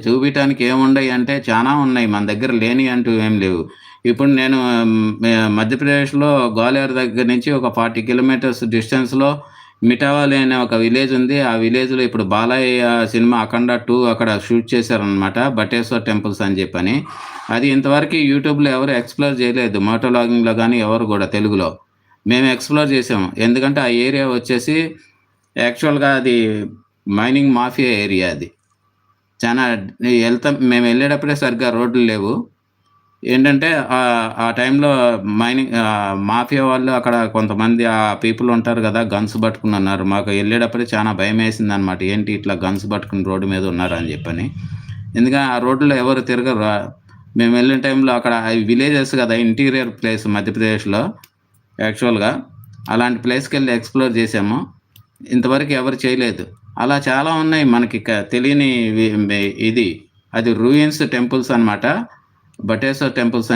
చూపియటానికి ఏముండయి అంటే చానా ఉన్నాయి. మన దగ్గర లేనియి అంటూ ఏం లేవు. ఇప్పుడు నేను మధ్యప్రదేశ్‌లో గ్వాలియర్ దగ్గర నుంచి ఒక 40 కిలోమీటర్స్ డిస్టెన్స్‌లో మిఠావలి అనే ఒక విలేజ్ ఉంది. ఆ విలేజ్‌లో ఇప్పుడు బాలయ్య సినిమా 'అఖండ 2' అక్కడ షూట్ చేశారనమాట. బటేశ్వర్ టెంపుల్స్ అని జెప్పని. అది ఇంతవరకు యూట్యూబ్‌లో ఎవరు ఎక్స్‌ప్లోర్ చేయలేదు. మోటో వ్లాగింగ్‌లో గాని ఎవరు గూడా తెలుగులో. మేము ఎక్స్‌ప్లోర్ చేసాము. ఎందుకంటే ఆ ఏరియా వచ్చేసి యాక్చువల్‌గా అది మైనింగ్ మాఫియా ఏరియా అది. చానా మేమెళ్ళేటప్పుడే సరిగ్గా రోడ్లు లేవు. ఏంటంటే ఆ టైంలో మాఫియా వాళ్ళు అక్కడ కొంతమంది పీపుల్ ఉంటారు గదా! గన్స్ పట్టుకొనున్నారు. మాకు ఎళ్ళేటప్పుడే చానా భయమేసిందనమాట. ఏంటి ఇట్లా గన్స్ పట్టుకొని రోడ్డు మీద ఉన్నారని జెప్పని. ఎందుకంటే ఆ రోడ్‌లో ఎవరు తిరగరు. మేమెళ్ళిన టైంలో అక్కడ అవి విలేజెస్ గదా! ఇంటీరియర్ ప్లేస్ మధ్యప్రదేశ్‌లో యాక్చువల్‌గా. అలాంటి ప్లేస్‌కెళ్ళి ఎక్స్‌ప్లోర్ జేశాము. ఇంతవరకు ఎవరు చేయలేదు. అలా చాలా ఉన్నాయి మనకి తెలియని వి మే ఇది. అది రూయిన్స్ టెంపుల్స్ అనమాట. బటేశ్వర్ టెంపుల్స్ అని